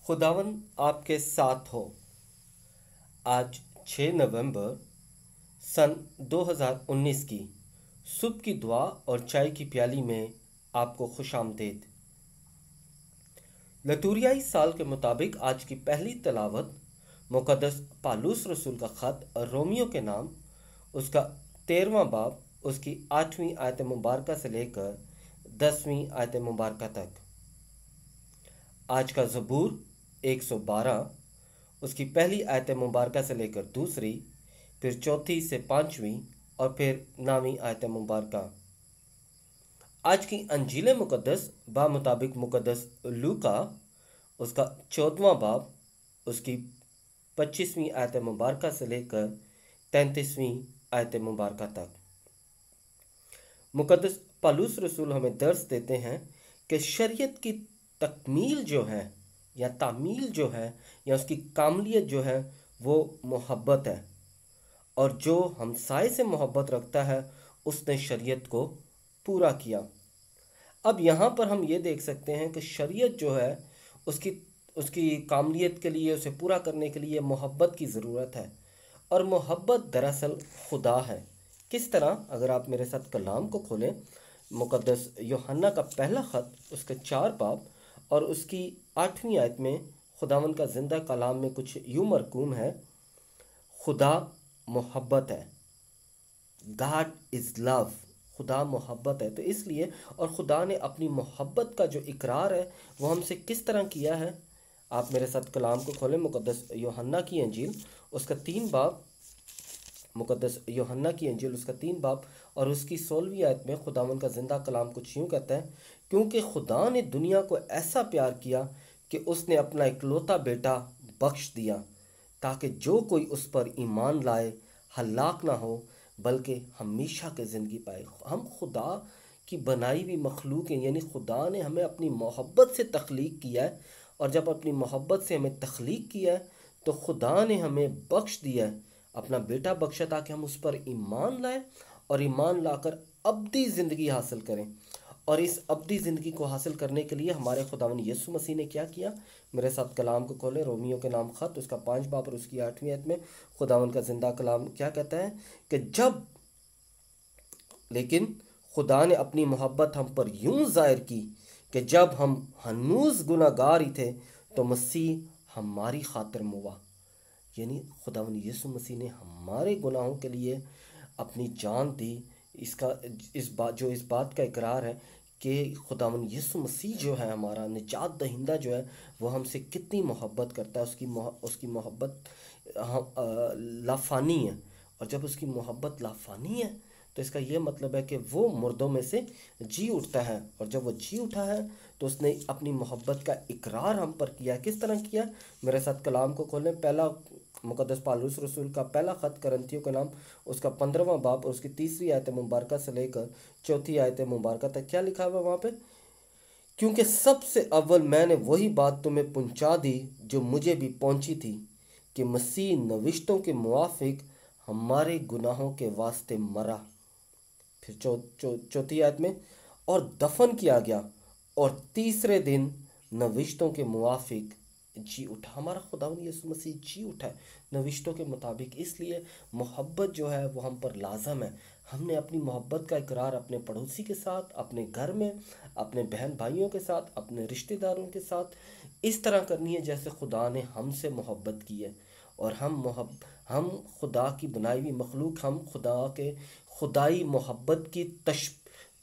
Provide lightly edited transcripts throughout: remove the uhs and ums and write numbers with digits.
खुदावन आपके साथ हो। आज 6 नवंबर सन 2019 की सुबह की दुआ और चाय की प्याली में आपको खुशामदीद। लतूरियाई साल के मुताबिक आज की पहली तलावत मुक़द्दस पालूस रसूल का ख़त और रोमियो के नाम उसका 13वां बाब उसकी 8वीं आयत मुबारक से लेकर 10वीं आयत मुबारक तक। आज का ज़बूर 112 उसकी पहली आयत मुबारक से लेकर दूसरी, फिर चौथी से 5वीं और फिर 9वीं आयत मुबारक। आज की अंजील मुक़द्दस मुताबिक मुक़द्दस लूका उसका 14वां बाब उसकी 25वीं आयत मुबारक से लेकर 33वीं आयत मुबारक तक। मुक़द्दस पालूस रसूल हमें दर्स देते हैं कि शरीयत की तकमील जो है या तामील जो है या उसकी कामलियत जो है वो मोहब्बत है, और जो हमसाए से मोहब्बत रखता है उसने शरीयत को पूरा किया। अब यहाँ पर हम ये देख सकते हैं कि शरीयत जो है उसकी उसकी कामलियत के लिए, उसे पूरा करने के लिए मोहब्बत की ज़रूरत है, और मोहब्बत दरअसल खुदा है। किस तरह? अगर आप मेरे साथ कलाम को खोलें, मुक़द्दस यूहन्ना का पहला ख़त उसके 4 बाब और उसकी 8वीं आयत में खुदावन का ज़िंदा कलाम में कुछ यूँ मरकूम है, खुदा मोहब्बत है, गॉड इज़ लव, खुदा मोहब्बत है। तो इसलिए, और खुदा ने अपनी मोहब्बत का जो इकरार है वो हमसे किस तरह किया है? आप मेरे साथ कलाम को खोलें, मुक़द्दस यूहन्ना की इंजील उसका 3 बाब, मुक़द्दस यूहन्ना की इंजील उसका 3 बाब और उसकी 16वीं आयत में खुदावन का ज़िंदा कलाम कुछ यूँ कहता है, क्योंकि खुदा ने दुनिया को ऐसा प्यार किया कि उसने अपना इकलौता बेटा बख्श दिया, ताकि जो कोई उस पर ईमान लाए हलाक ना हो बल्कि हमेशा की ज़िंदगी पाए। हम खुदा की बनाई हुई मखलूक हैं, यानी खुदा ने हमें अपनी मोहब्बत से तख्लीक किया है, और जब अपनी मोहब्बत से हमें तख्लीक किया है तो खुदा ने हमें बख्श दिया है, अपना बेटा बख्शा ताकि हम उस पर ईमान लाएं और ईमान लाकर अब्दी ज़िंदगी हासिल करें। और इस अब्दी ज़िंदगी को हासिल करने के लिए हमारे खुदावन यीशु मसीह ने क्या किया? मेरे साथ कलाम को खोलें, रोमियो के नाम ख़त उसका 5 बाब और उसकी 8वीं आयत में खुदावन का ज़िंदा कलाम क्या कहता है कि लेकिन खुदा ने अपनी मोहब्बत हम पर यूं ज़ाहिर की कि जब हम हनूज़ गुनाहगार ही थे तो मसीह हमारी खातिर मुआ, यानी खुदावन यीशु मसीह ने हमारे गुनाहों के लिए अपनी जान दी। इस बात का इकरार है कि खुदावन यीशु मसीह जो है हमारा निजात दहिंदा जो है वो हमसे कितनी मोहब्बत करता है। उसकी मोहब्बत लाफानी है, और जब उसकी मोहब्बत लाफानी है तो इसका ये मतलब है कि वो मुर्दों में से जी उठता है, और जब वो जी उठा है तो उसने अपनी मोहब्बत का इकरार हम पर किया। किस तरह किया? मेरे साथ कलाम को खोलें, पहला मुक़द्दस पालूस रसूल का पहला ख़त करंथियों का नाम उसका 15वां बाब और उसकी 3वीं आयत मुबारक से लेकर 4थी आयत मुबारक तक क्या लिखा हुआ वहाँ पे? क्योंकि सबसे अव्वल मैंने वही बात तुम्हें पहुँचा दी जो मुझे भी पहुँची थी, कि मसीह नविश्तों के मुआफिक हमारे गुनाहों के वास्ते मरा, फिर चौथी आयत में, और दफन किया गया, और तीसरे दिन नविश्तों के मुआफिक जी उठा। हमारा खुदावंद यीशु मसीह जी उठा है नविश्तों के मुताबिक। इसलिए मोहब्बत जो है वो हम पर लाजम है। हमने अपनी मोहब्बत का इकरार अपने पड़ोसी के साथ, अपने घर में, अपने बहन भाइयों के साथ, अपने रिश्तेदारों के साथ इस तरह करनी है जैसे खुदा ने हमसे मोहब्बत की है। और हम खुदा की बनाई हुई मखलूक, हम खुदा के खुदाई मोहब्बत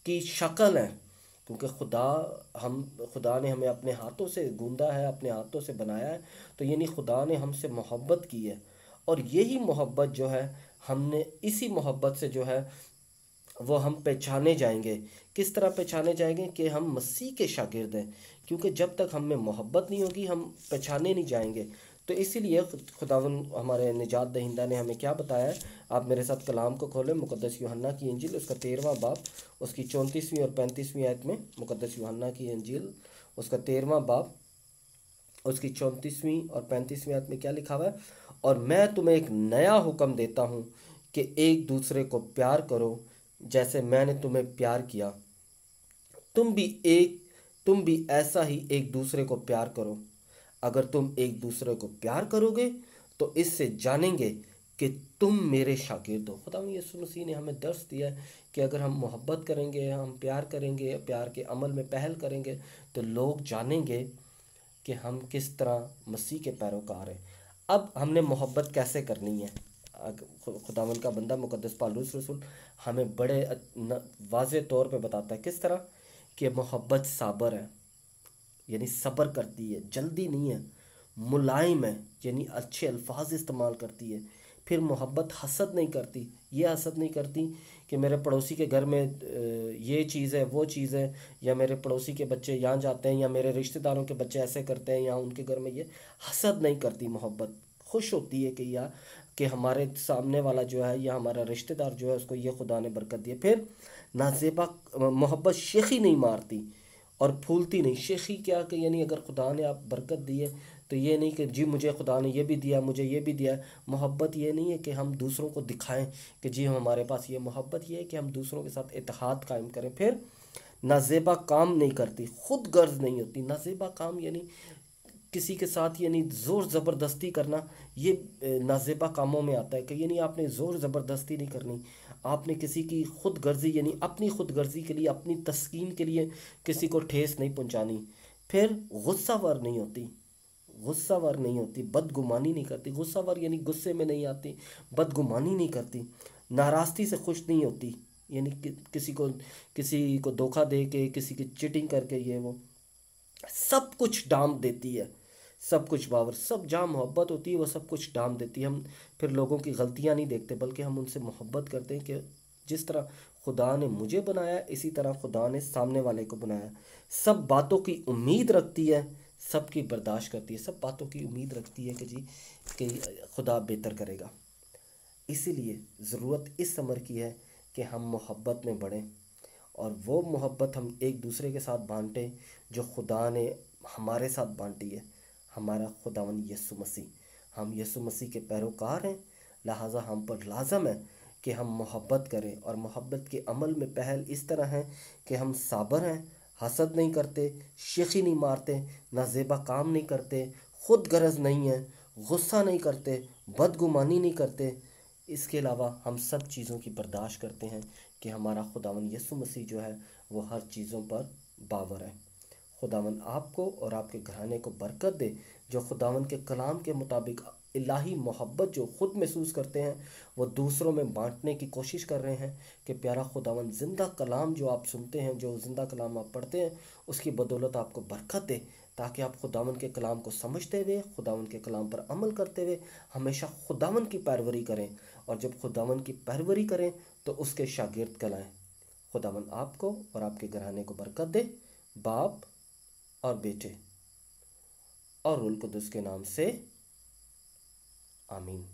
की शक्ल हैं, क्योंकि खुदा ने हमें अपने हाथों से गूंदा है, अपने हाथों से बनाया है, तो यानी खुदा ने हमसे मोहब्बत की है। और यही मोहब्बत जो है, हमने इसी मोहब्बत से जो है वो हम पहचाने जाएंगे। किस तरह पहचाने जाएंगे? कि हम मसीह के शागिर्द हैं, क्योंकि जब तक हम में मोहब्बत नहीं होगी हम पहचाने नहीं जाएंगे। तो इसीलिए खुदावन हमारे निजात दहिंदा ने हमें क्या बताया है? आप मेरे साथ कलाम को खोलें, मुक़द्दस यूहन्ना की इंजील उसका 13वां बाब उसकी 34वीं और 35वीं आयत में, मुक़द्दस यूहन्ना की इंजील उसका 13वां बाब उसकी 34वीं और 35वीं आयत में क्या लिखा हुआ है? और मैं तुम्हें एक नया हुक्म देता हूँ कि एक दूसरे को प्यार करो जैसे मैंने तुम्हें प्यार किया, तुम भी ऐसा ही एक दूसरे को प्यार करो। अगर तुम एक दूसरे को प्यार करोगे तो इससे जानेंगे कि तुम मेरे शागिर्द हो। खुदा यीशु मसीह ने हमें दर्स दिया है कि अगर हम मोहब्बत करेंगे, हम प्यार करेंगे, प्यार के अमल में पहल करेंगे, तो लोग जानेंगे कि हम किस तरह मसीह के पैरोकार हैं। अब हमने मोहब्बत कैसे करनी है, खुदावंद का बंदा मुकद्दस पौलुस रसूल हमें बड़े वाज़े तौर पे बताता है किस तरह कि मोहब्बत साबर है, यानी सब्र करती है, जल्दी नहीं है, मुलायम है, यानी अच्छे अल्फाज इस्तेमाल करती है। फिर मोहब्बत हसद नहीं करती, ये हसद नहीं करती कि मेरे पड़ोसी के घर में ये चीज़ है, वो चीज़ है, या मेरे पड़ोसी के बच्चे यहाँ जाते हैं, या मेरे रिश्तेदारों के बच्चे ऐसे करते हैं, या उनके घर में ये हसद नहीं करती। मोहब्बत खुश होती है कि हमारे सामने वाला जो है या हमारा रिश्तेदार जो है उसको ये खुदा ने बरकत दी है। फिर नाजेबा मोहब्बत शेखी नहीं मारती और फूलती नहीं। शेखी क्या कि यानी अगर खुदा ने आप बरकत दी है तो ये नहीं कि जी मुझे खुदा ने ये भी दिया, मुझे ये भी दिया। मोहब्बत ये नहीं है कि हम दूसरों को दिखाएं कि जी हमारे पास ये। मोहब्बत ये है कि हम दूसरों के साथ इत्तेहाद कायम करें। फिर नाजेबा काम नहीं करती, खुद गर्ज नहीं होती। नाजेबा काम यानी किसी के साथ यानी ज़ोर ज़बरदस्ती करना, ये नाजेबा कामों में आता है कि यानी आपने ज़ोर ज़बरदस्ती नहीं करनी। आपने किसी की खुद गर्जी यानी अपनी खुद गर्जी के लिए, अपनी तस्कीन के लिए किसी को ठेस नहीं पहुंचानी। फिर गुस्सावर नहीं होती, गुस्सावर नहीं होती, बदगुमानी नहीं करती। गुस्सावर यानी गुस्से में नहीं आती, बदगुमानी नहीं करती, नाराज़गी से खुश नहीं होती, यानी किसी को धोखा दे के, किसी की चीटिंग करके ये वो सब कुछ डाम देती है। सब कुछ बावर, सब जहाँ मोहब्बत होती है वो सब कुछ डाम देती है। हम फिर लोगों की गलतियाँ नहीं देखते बल्कि हम उनसे मोहब्बत करते हैं कि जिस तरह खुदा ने मुझे बनाया इसी तरह खुदा ने सामने वाले को बनाया। सब बातों की उम्मीद रखती है, सबकी बर्दाश्त करती है। सब बातों की उम्मीद रखती है कि जी कि खुदा बेहतर करेगा। इसीलिए ज़रूरत इस अमर की है कि हम मोहब्बत में बढ़ें और वो मोहब्बत हम एक दूसरे के साथ बांटें जो खुदा ने हमारे साथ बांटी है। हमारा खुदावन यीशु मसीह, हम यीशु मसीह के पैरोकार हैं, लिहाजा हम पर लाजम है कि हम मोहब्बत करें। और मोहब्बत के अमल में पहल इस तरह है कि हम साबर हैं, हसद नहीं करते, शेखी नहीं मारते, नाजेबा काम नहीं करते, खुद गरज नहीं है, गुस्सा नहीं करते, बदगुमानी नहीं करते। इसके अलावा हम सब चीज़ों की बर्दाश्त करते हैं कि हमारा खुदावन यीशु मसीह जो है वो हर चीज़ों पर बावर है। खुदावन आपको और आपके घराने को बरकत दे, जो खुदावन के कलाम के मुताबिक इलाही मोहब्बत जो खुद महसूस करते हैं वो दूसरों में बांटने की कोशिश कर रहे हैं। कि प्यारा खुदावन ज़िंदा कलाम जो आप सुनते हैं, जो ज़िंदा कलाम आप पढ़ते हैं, उसकी बदौलत आपको बरकत दे, ताकि आप खुदावन के कलाम को समझते हुए, खुदावन के कलाम पर अमल करते हुए हमेशा खुदावन की पैरवरी करें। और जब खुदावन की पैरवरी करें तो उसके शागिर्द कहलाएं। खुदावन आपको और आपके घराने को बरकत दे, बाप और बेटे और रूल कुदस के नाम से आमीन।